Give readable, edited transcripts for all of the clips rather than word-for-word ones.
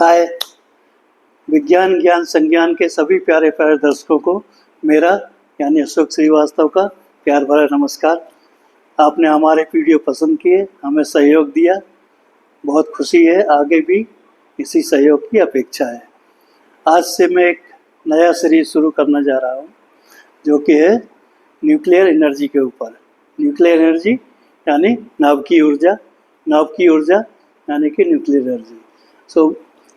हाय। विज्ञान ज्ञान संज्ञान के सभी प्यारे प्यारे दर्शकों को मेरा यानी अशोक श्रीवास्तव का प्यार भरा नमस्कार। आपने हमारे वीडियो पसंद किए, हमें सहयोग दिया, बहुत खुशी है। आगे भी इसी सहयोग की अपेक्षा है। आज से मैं एक नया सीरीज शुरू करने जा रहा हूँ जो कि है न्यूक्लियर एनर्जी के ऊपर। न्यूक्लियर एनर्जी यानी नाभिकीय ऊर्जा, नाभिकीय ऊर्जा यानी कि न्यूक्लियर एनर्जी।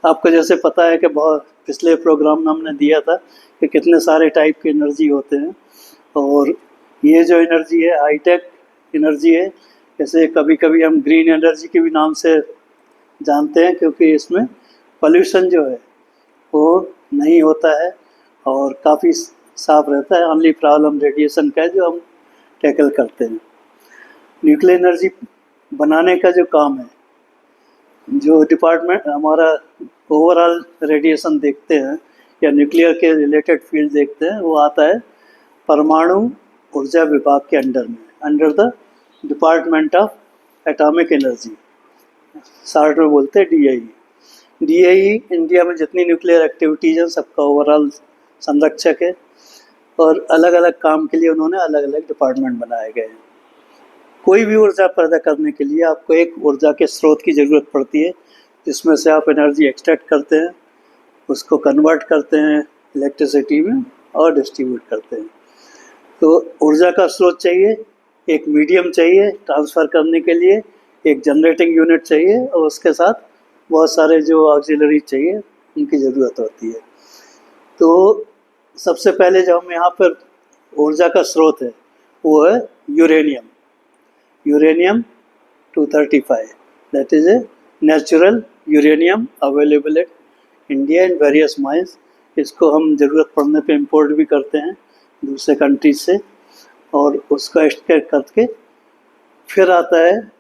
आपको जैसे पता है कि बहुत पिछले प्रोग्राम में हमने दिया था कि कितने सारे टाइप के एनर्जी होते हैं, और ये जो एनर्जी है हाईटेक एनर्जी है। जैसे कभी कभी हम ग्रीन एनर्जी के भी नाम से जानते हैं, क्योंकि इसमें पोल्यूशन जो है वो नहीं होता है और काफ़ी साफ रहता है। ओनली प्रॉब्लम रेडिएशन का है जो हम टैकल करते हैं। न्यूक्लियर एनर्जी बनाने का जो काम है, जो डिपार्टमेंट हमारा ओवरऑल रेडिएशन देखते हैं या न्यूक्लियर के रिलेटेड फील्ड देखते हैं, वो आता है परमाणु ऊर्जा विभाग के अंडर में, under the department of atomic energy, short में बोलते हैं DAE। DAE इंडिया में जितनी न्यूक्लियर एक्टिविटीज़ हैं सबका ओवरऑल संरक्षक है, और अलग अलग काम के लिए उन्होंने अलग अलग डिपार्टमेंट बनाए गए हैं। कोई भी ऊर्जा पैदा करने के लिए आपको एक ऊर्जा के स्रोत की ज़रूरत पड़ती है, जिसमें से आप एनर्जी एक्सट्रैक्ट करते हैं, उसको कन्वर्ट करते हैं इलेक्ट्रिसिटी में और डिस्ट्रीब्यूट करते हैं। तो ऊर्जा का स्रोत चाहिए, एक मीडियम चाहिए ट्रांसफ़र करने के लिए, एक जनरेटिंग यूनिट चाहिए, और उसके साथ बहुत सारे जो ऑक्सिलरी चाहिए उनकी ज़रूरत होती है। तो सबसे पहले जो हम यहाँ पर ऊर्जा का स्रोत है वो है uranium. Uranium-235, that is a natural uranium available at India in various mines। इसको हम ज़रूरत पड़ने पे इंपोर्ट भी करते हैं दूसरे कंट्रीज से, और उसका एक्सट्रैक्ट करके फिर आता है।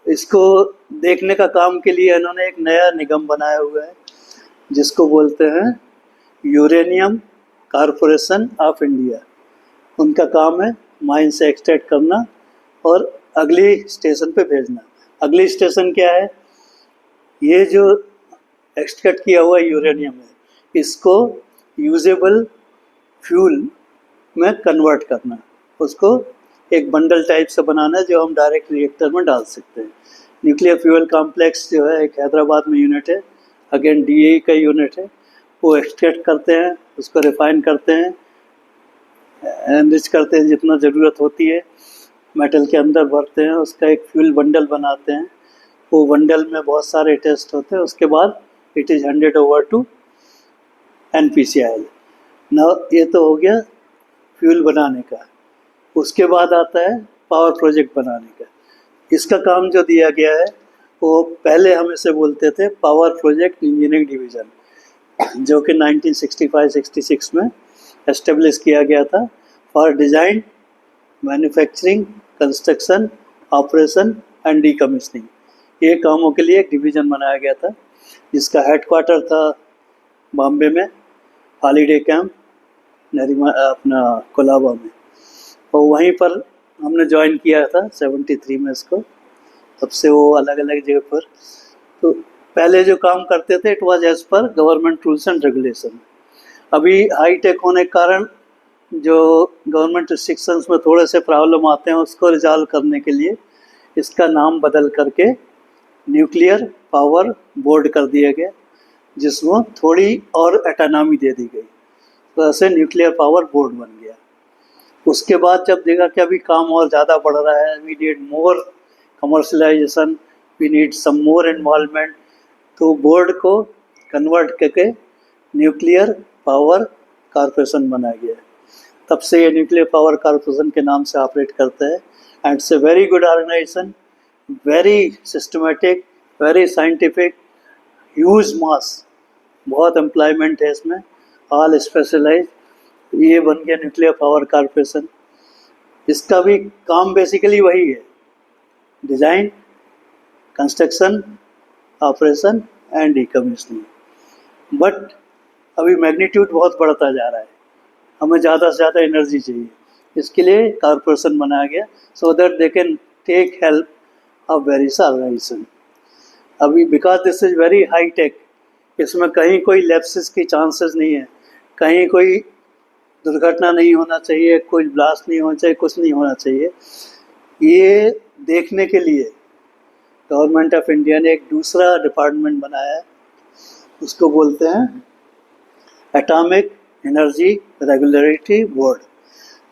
इसको देखने का काम के लिए इन्होंने एक नया निगम बनाया हुआ है जिसको बोलते हैं यूरेनियम कॉरपोरेशन ऑफ इंडिया। उनका काम है माइन से एक्सट्रैक्ट करना और अगली स्टेशन पे भेजना। अगली स्टेशन क्या है? ये जो एक्सट्रैक्ट किया हुआ यूरेनियम है, इसको यूजेबल फ्यूल में कन्वर्ट करना, उसको एक बंडल टाइप से बनाना है जो हम डायरेक्ट रिएक्टर में डाल सकते हैं। न्यूक्लियर फ्यूल कॉम्प्लेक्स जो है एक हैदराबाद में यूनिट है, अगेन DAE का यूनिट है। वो एक्सट्रैक्ट करते हैं, उसको रिफाइन करते हैं, एनरिच करते हैं जितना ज़रूरत होती है, मेटल के अंदर भरते हैं, उसका एक फ्यूल बंडल बनाते हैं। वो बंडल में बहुत सारे टेस्ट होते हैं, उसके बाद it is handed over to NPCIL। ना ये तो हो गया फ्यूल बनाने का। उसके बाद आता है पावर प्रोजेक्ट बनाने का। इसका काम जो दिया गया है वो पहले हम इसे बोलते थे पावर प्रोजेक्ट इंजीनियरिंग डिवीज़न, जो कि 1965-66 में एस्टेब्लिश किया गया था for design, manufacturing, construction, operation and decommissioning. ये कामों के लिए एक डिवीज़न बनाया गया था जिसका हेडक्वार्टर था बॉम्बे में, हॉलीडे कैंप अपना कोलाबा में, और वहीं पर हमने ज्वाइन किया था 73 में इसको। तब से वो अलग अलग जगह पर, तो पहले जो काम करते थे it was as per government rules and regulation. अभी हाईटेक होने के कारण जो गवर्नमेंट रिस्ट्रिक्शंस में थोड़े से प्रॉब्लम आते हैं, उसको रिजॉल्व करने के लिए इसका नाम बदल करके न्यूक्लियर पावर बोर्ड कर दिया गया, जिसमें थोड़ी और ऑटोनॉमी दे दी गई, तो ऐसे न्यूक्लियर पावर बोर्ड बन गया। उसके बाद जब देखा कि अभी काम और ज़्यादा बढ़ रहा है, we need more commercialisation, we need some more involvement, तो बोर्ड को कन्वर्ट करके न्यूक्लियर पावर कॉरपोरेशन बनाया गया। तब से ये न्यूक्लियर पावर कॉरपोरेशन के नाम से ऑपरेट करता है, and it's a very good organization, very systematic, very scientific, huge mass, बहुत एम्प्लॉयमेंट है इसमें, ऑल स्पेशलाइज। ये बन गया न्यूक्लियर पावर कॉरपोरेशन। इसका भी काम बेसिकली वही है, design, construction, operation and decommissioning. But अभी मैग्नीट्यूड बहुत बढ़ता जा रहा है, हमें ज़्यादा से ज़्यादा एनर्जी चाहिए, इसके लिए कॉरपोरेशन बनाया गया so that they can take help of various organization. अभी because this is very high tech, इसमें कहीं कोई लैप्सेस की चांसेस नहीं है, कहीं कोई दुर्घटना नहीं होना चाहिए, कोई ब्लास्ट नहीं होना चाहिए, कुछ नहीं होना चाहिए। ये देखने के लिए गवर्नमेंट ऑफ इंडिया ने एक दूसरा डिपार्टमेंट बनाया है, उसको बोलते हैं atomic energy regulatory board.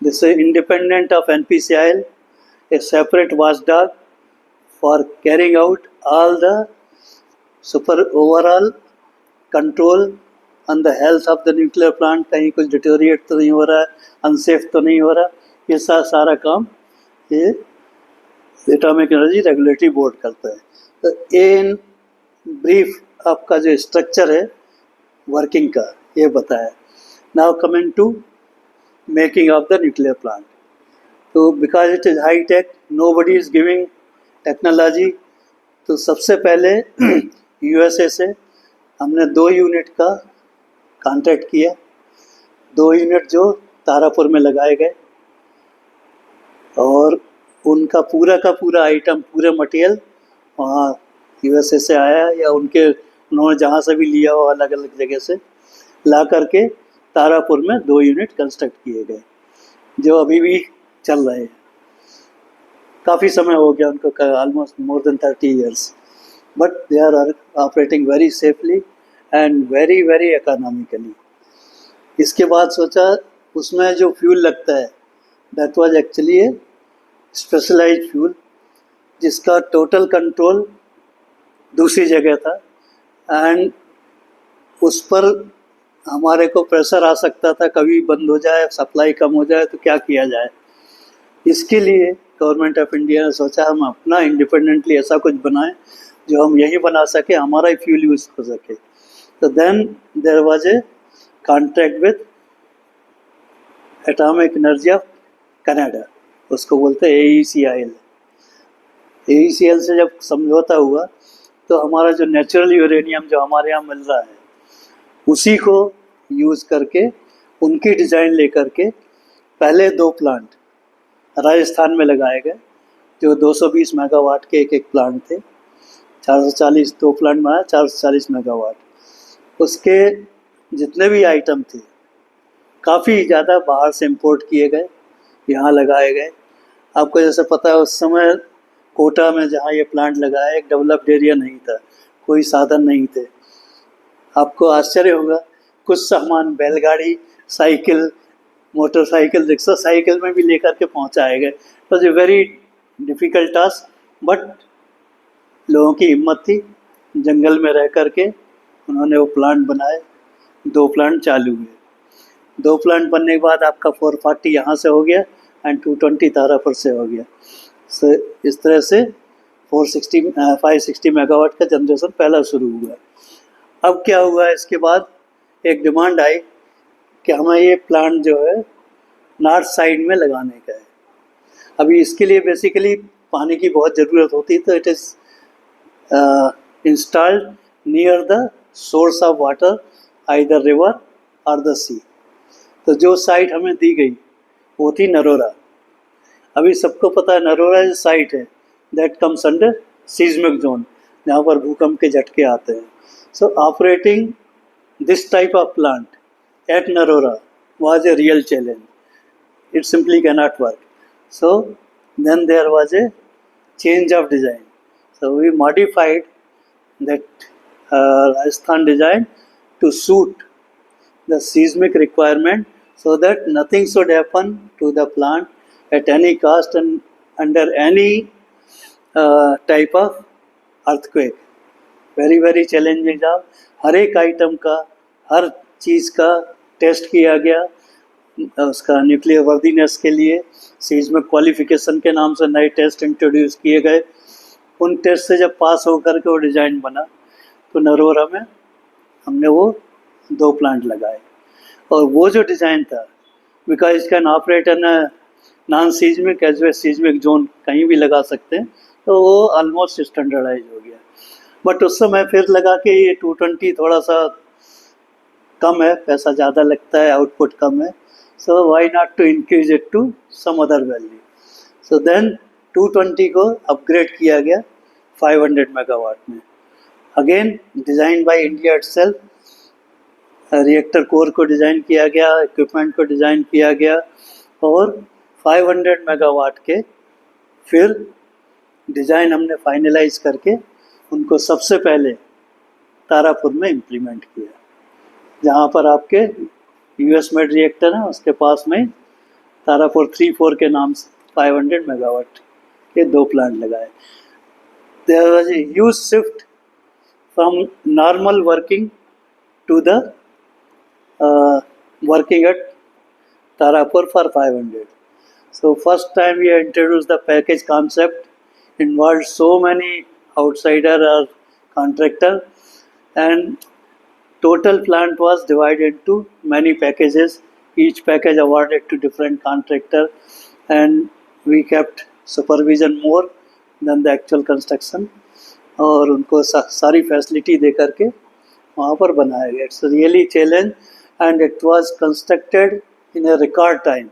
This is independent of NPCIL, a separate watchdog for carrying out all the overall control on the health of the nuclear plant। कहीं कुछ डिटोरिएट तो नहीं हो रहा है, अनसेफ तो नहीं हो रहा, ये सारा काम ये एटॉमिक एनर्जी रेगुलेटरी बोर्ड करता है। तो इन ब्रीफ आपका जो स्ट्रक्चर है वर्किंग का ये बताया। Now coming to making of the nuclear plant. तो because it is high tech, nobody is giving technology, तो सबसे पहले USA से हमने 2 यूनिट का कॉन्ट्रैक्ट किया। 2 यूनिट जो तारापुर में लगाए गए और उनका पूरा का पूरा आइटम, पूरे मटेरियल वहाँ USA से आया या उन्होंने जहाँ से भी लिया हो अलग अलग जगह से ला करके तारापुर में 2 यूनिट कंस्ट्रक्ट किए गए, जो अभी भी चल रहे हैं। काफ़ी समय हो गया उनको, almost more than 30 years, but they are operating very safely and very very economically. इसके बाद सोचा उसमें जो फ्यूल लगता है that was actually a specialised fuel, जिसका टोटल कंट्रोल दूसरी जगह था एंड उस पर हमारे को प्रेशर आ सकता था, कभी बंद हो जाए, सप्लाई कम हो जाए तो क्या किया जाए। इसके लिए गवर्नमेंट ऑफ इंडिया ने सोचा हम अपना इंडिपेंडेंटली ऐसा कुछ बनाएं जो हम यही बना सके, हमारा ही फ्यूल यूज़ हो सके। तो then there was a contract with Atomic Energy of Canada, उसको बोलते हैं AECIL। AECIL से जब समझौता हुआ तो हमारा जो नेचुरल यूरेनियम जो हमारे यहाँ मिल रहा है उसी को यूज़ करके उनकी डिज़ाइन लेकर के पहले 2 प्लांट राजस्थान में लगाए गए, जो 220 मेगावाट के एक प्लांट थे। 440 2 प्लांट बनाया, 440 मेगावाट। उसके जितने भी आइटम थे काफ़ी ज़्यादा बाहर से इंपोर्ट किए गए, यहाँ लगाए गए। आपको जैसे पता है उस समय कोटा में जहाँ ये प्लांट लगाया एक डेवलप्ड एरिया नहीं था, कोई साधन नहीं थे। आपको आश्चर्य होगा कुछ सामान बैलगाड़ी, साइकिल, मोटरसाइकिल, रिक्शा, साइकिल में भी लेकर के पहुँचाए गए। It was a very difficult task, but लोगों की हिम्मत थी, जंगल में रह कर के उन्होंने वो प्लांट बनाए। 2 प्लांट चालू हुए। 2 प्लांट बनने के बाद आपका 440 यहाँ से हो गया एंड 220 तारापुर से हो गया। सो इस तरह से 560 मेगावाट का जनरेशन पहला शुरू हुआ। अब क्या हुआ, इसके बाद एक डिमांड आई कि हमें ये प्लांट जो है नॉर्थ साइड में लगाने का है। अभी इसके लिए बेसिकली पानी की बहुत ज़रूरत होती है, तो it is installed near the source of water, either river और द सी। तो जो साइट हमें दी गई वो थी नरोरा। अभी सबको पता है नरोरा जो साइट है that comes under seismic zone, जहाँ पर भूकंप के झटके आते हैं। सो operating this type of plant at Narora was a real challenge. It simply cannot work. So then there was a change of design. So we modified that Rajasthan design to suit the seismic requirement so that nothing should happen to the plant at any cost and under any type of earthquake. Very very challenging job. हर एक item का, हर चीज़ का test किया गया। उसका nuclear worthiness के लिए seismic qualification के नाम से नए टेस्ट इंट्रोड्यूस किए गए। उन टेस्ट से जब पास होकर के वो डिज़ाइन बना तो नरोरा में हमने वो 2 प्लांट लगाए। और वो जो डिज़ाइन था, because it can operate in non seismic as well seismic zone, कहीं भी लगा सकते हैं, तो वो ऑलमोस्ट स्टैंडर्डाइज हो गया। बट उस समय फिर लगा कि ये 220 थोड़ा सा कम है, पैसा ज़्यादा लगता है, आउटपुट कम है, so why not to increase it to some other value. So then 220 को अपग्रेड किया गया 500 मेगावाट में। Again design by India itself, reactor core को डिज़ाइन किया गया, इक्विपमेंट को डिज़ाइन किया गया और 500 मेगावाट के फिर डिज़ाइन हमने फाइनलाइज करके उनको सबसे पहले तारापुर में इम्प्लीमेंट किया, जहाँ पर आपके यूएस मेड रिएक्टर है उसके पास में तारापुर 3-4 के नाम से 500 मेगावाट के 2 प्लांट लगाए। There was a huge shift from normal working to the working at Tarapur for 500. So first time we introduced the package concept, involved so many outsider or contractor, and total plant was divided into many packages, each package awarded to different contractor, and we kept supervision more than the actual construction, और उनको सारी facility दे करके वहाँ पर बनाया गया। It's really challenge and it was constructed in a record time,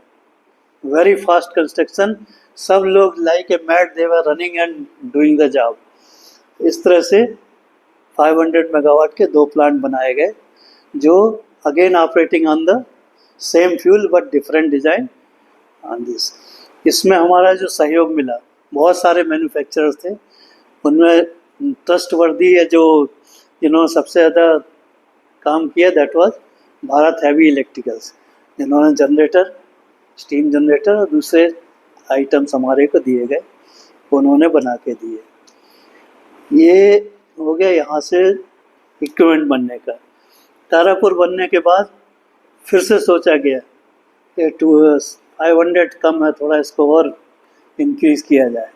very fast construction, सब लोग like a mad they were running and doing the job। इस तरह से 500 मेगावाट के 2 प्लांट बनाए गए जो again operating on the same fuel but different design on this. इसमें हमारा जो सहयोग मिला, बहुत सारे मैन्युफैक्चरर्स थे, उनमें ट्रस्टवर्दी है जो सबसे ज़्यादा काम किया that was Bharat heavy electricals, जिन्होंने जनरेटर, स्टीम जनरेटर और दूसरे आइटम्स हमारे को दिए गए, उन्होंने बना के दिए। ये हो गया यहाँ से इक्विपमेंट बनने का। तारापुर बनने के बाद फिर से सोचा गया कि 500 कम है, थोड़ा इसको और इंक्रीज़ किया जाए।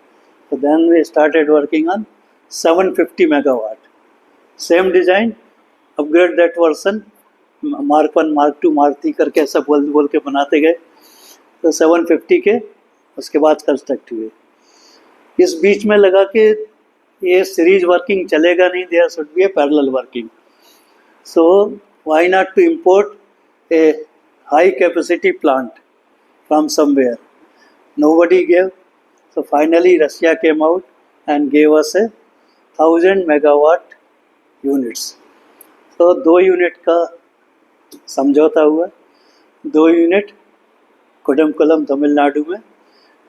तो then we started working on 750 megawatt, same design, upgrade that version, mark 1, mark 2, mark 3 करके ऐसा बोल के बनाते गए। तो 750 के उसके बाद कंस्ट्रक्ट हुए। इस बीच में लगा कि ये सीरीज वर्किंग चलेगा नहीं, there should be a parallel working, so why not to import a high capacity plant from somewhere. Nobody gave, so finally Russia came out and gave us a 1000 megawatt units. तो 2 unit का समझौता हुआ, 2 unit कोडमकुलम Tamil Nadu में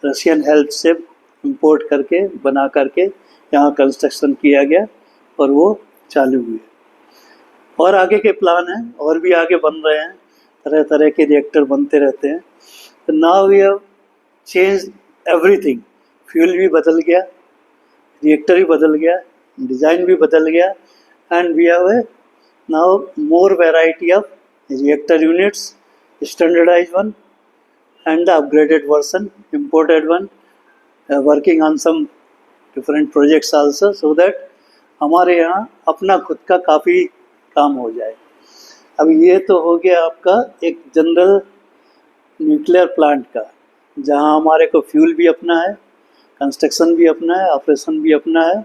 Russian help से import करके बना करके यहाँ कंस्ट्रक्शन किया गया और वो चालू हुए। और आगे के प्लान हैं, और भी आगे बन रहे हैं, तरह तरह के रिएक्टर बनते रहते हैं। तो now we have change everything, fuel भी बदल गया, रिएक्टर भी बदल गया, डिज़ाइन भी बदल गया, and we have a now more variety of reactor units, standardized one and the upgraded version, imported one, working on some different projects also, so that हमारे यहाँ अपना खुद का काफ़ी काम हो जाए। अब ये तो हो गया आपका एक जनरल न्यूक्लियर प्लांट का, जहाँ हमारे को फ्यूल भी अपना है, कंस्ट्रक्शन भी अपना है, ऑपरेशन भी अपना है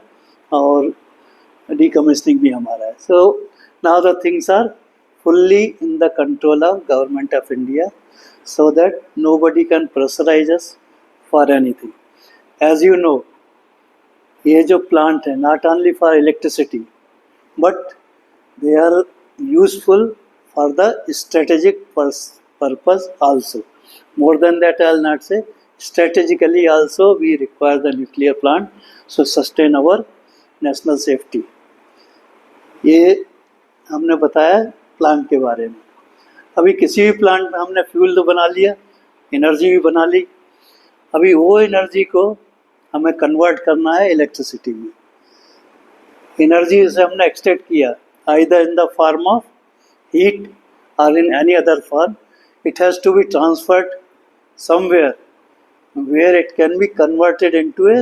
और डीकमिशनिंग भी हमारा है। So now the things are fully in the control of government of India, so that nobody can pressurize us for anything. As you know, ये जो plant है not only for electricity but they are useful for the strategic purpose also. More than that I will not say, strategically also we require the nuclear plant to sustain our national safety. ये हमने बताया plant के बारे में। अभी किसी भी plant में हमने फ्यूल तो बना लिया, एनर्जी भी बना ली, अभी वो एनर्जी को हमें कन्वर्ट करना है इलेक्ट्रिसिटी में। एनर्जी से हमने एक्सट्रैक्ट किया either in the form of heat और in any other form, it has to be transferred somewhere where it can be converted into a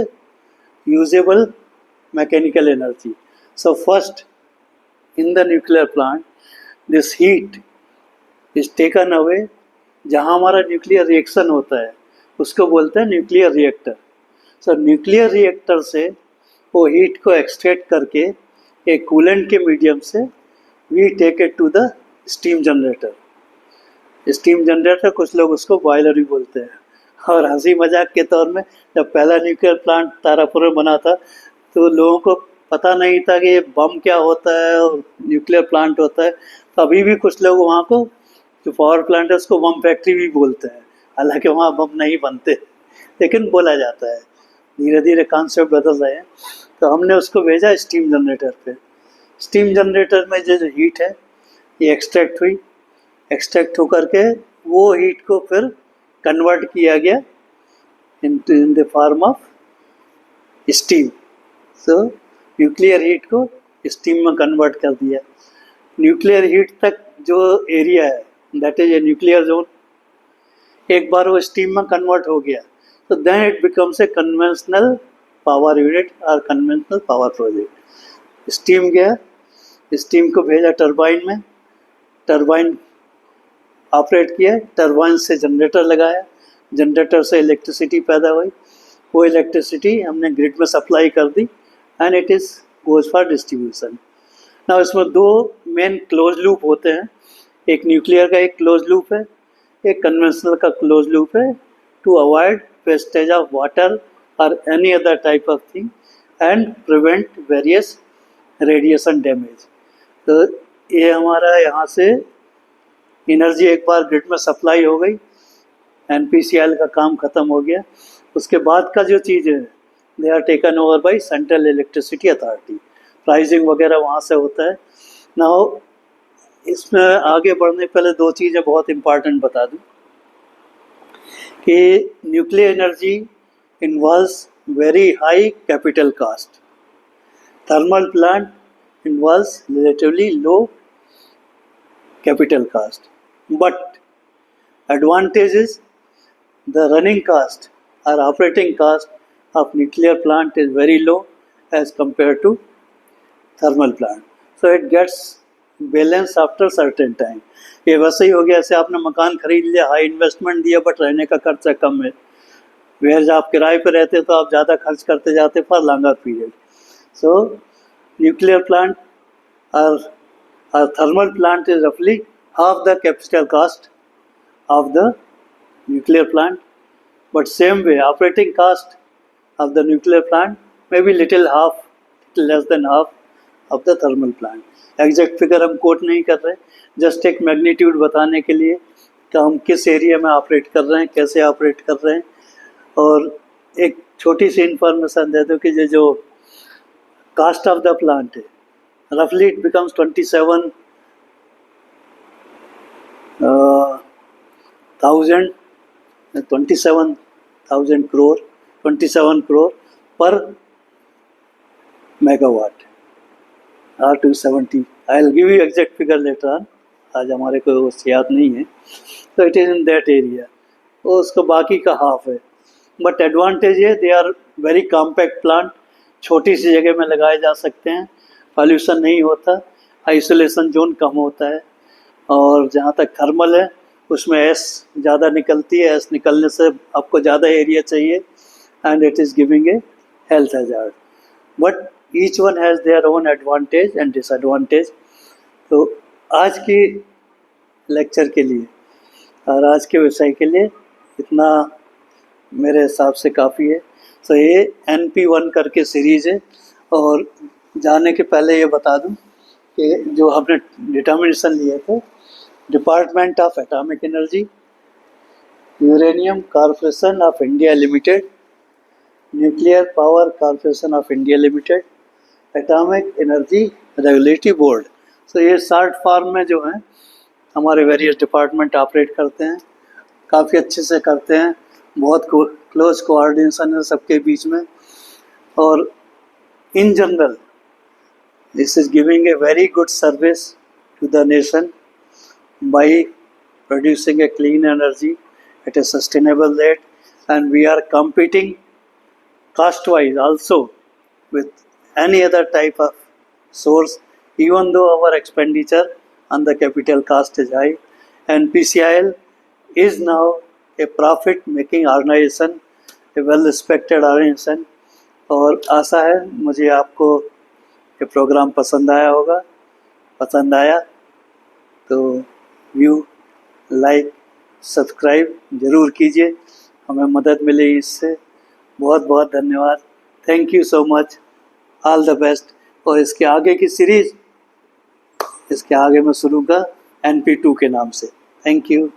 usable mechanical energy. So first in the nuclear plant this heat is taken away, जहाँ हमारा nuclear reaction होता है उसको बोलते हैं nuclear reactor. सो nuclear reactor से वो heat को एक्सट्रैक्ट करके एक कूलेंट के मीडियम से we take it to the steam generator. Steam generator कुछ लोग उसको बॉयलर भी बोलते हैं। और हंसी मजाक के तौर में जब पहला न्यूक्लियर प्लांट तारापुर में बना था तो लोगों को पता नहीं था कि ये बम क्या होता है और न्यूक्लियर प्लांट होता है। तो अभी भी कुछ लोग वहाँ को जो पावर प्लांट है उसको बम फैक्ट्री भी बोलते हैं, हालांकि वहाँ बम नहीं बनते, लेकिन बोला जाता है। धीरे धीरे कॉन्सेप्ट बदल रहे हैं। तो हमने उसको भेजा स्टीम जनरेटर पे। स्टीम जनरेटर में जो हीट है ये एक्सट्रैक्ट हुई, एक्सट्रैक्ट होकर के वो हीट को फिर कन्वर्ट किया गया in the form of steam. So nuclear heat को स्टीम में कन्वर्ट कर दिया। न्यूक्लियर हीट तक जो एरिया है that is a nuclear zone, एक बार वो स्टीम में कन्वर्ट हो गया तो then it becomes a conventional power unit और कन्वेंशनल पावर प्रोजेक्ट। स्टीम गया, स्टीम को भेजा टरबाइन में, टरबाइन ऑपरेट किया, टरबाइन से जनरेटर लगाया, जनरेटर से इलेक्ट्रिसिटी पैदा हुई, वो इलेक्ट्रिसिटी हमने ग्रिड में सप्लाई कर दी and it is goes for distribution. ना इसमें दो मेन क्लोज लूप होते हैं, एक न्यूक्लियर का एक क्लोज लूप है, एक कन्वेंशनल का क्लोज लूप है, to avoid wastage of water और any other type of thing and prevent various radiation damage. तो ये हमारा यहाँ से एनर्जी एक बार ग्रिड में सप्लाई हो गई, NPCIL का काम ख़त्म हो गया। उसके बाद का जो चीज़ है they are taken over by central electricity authority, pricing वगैरह वहाँ से होता है। नाउ इसमें आगे बढ़ने पहले दो चीज़ें बहुत इम्पॉर्टेंट बता दूँ कि nuclear energy involves very high capital cost, thermal plant involves relatively low capital cost, but advantage is the running cost or operating cost of nuclear plant is very low as compared to thermal plant, so it gets balance after certain time। ये वैसे ही हो गया जैसे आपने मकान खरीद लिया, high investment दिया बट रहने का खर्चा कम है, वेयर आप किराए पे रहते तो आप ज़्यादा खर्च करते जाते for longer period. So nuclear plant or thermal plant is roughly half the capital cost of the nuclear plant, but same way operating cost of the nuclear plant may be little less than half of the thermal plant। Exact figure हम coat नहीं कर रहे, just एक magnitude बताने के लिए कि हम किस एरिया में ऑपरेट कर रहे हैं, कैसे ऑपरेट कर रहे हैं। और एक छोटी सी इंफॉर्मेशन दे दो कि ये जो कास्ट ऑफ द प्लांट है roughly it becomes 27,000 crore, 27 crore per megawatt or 270। I'll give you exact figure later on, आज हमारे को याद नहीं है। तो it is in that area, वो उसको बाकी का हाफ है। बट एडवांटेज है they are very compact plant, छोटी सी जगह में लगाए जा सकते हैं, पॉल्यूशन नहीं होता, आइसोलेशन जोन कम होता है। और जहाँ तक थर्मल है उसमें एस ज़्यादा निकलती है, एस निकलने से आपको ज़्यादा एरिया चाहिए and it is giving a health hazard, but each one has their own advantage and disadvantage. तो आज की लेक्चर के लिए और आज के विषय के लिए इतना मेरे हिसाब से काफ़ी है। सो ये NP1 करके सीरीज़ है। और जाने के पहले ये बता दूं कि जो हमने डिटर्मिनेशन लिए थे, department of atomic energy, uranium corporation of India limited, nuclear power corporation of India limited, atomic energy regulatory board. So ये शॉर्ट फॉर्म में जो हैं हमारे वेरियस डिपार्टमेंट ऑपरेट करते हैं, काफ़ी अच्छे से करते हैं, बहुत क्लोज कोऑर्डिनेशन है सबके बीच में। और in general this is giving a very good service to the nation by producing a clean energy at a sustainable rate, and we are competing cost wise also with any other type of source, even though our expenditure on the capital cost is high। NPCIL is now a profit making organization, a well respected organization। और आशा है मुझे आपको ये programme पसंद आया होगा। पसंद आया तो व्यू, लाइक, सब्सक्राइब ज़रूर कीजिए, हमें मदद मिलेगी इससे। बहुत बहुत धन्यवाद। Thank you so much, all the best. और इसके आगे की सीरीज इसके आगे मैं शुरू का NP2 के नाम से। Thank you.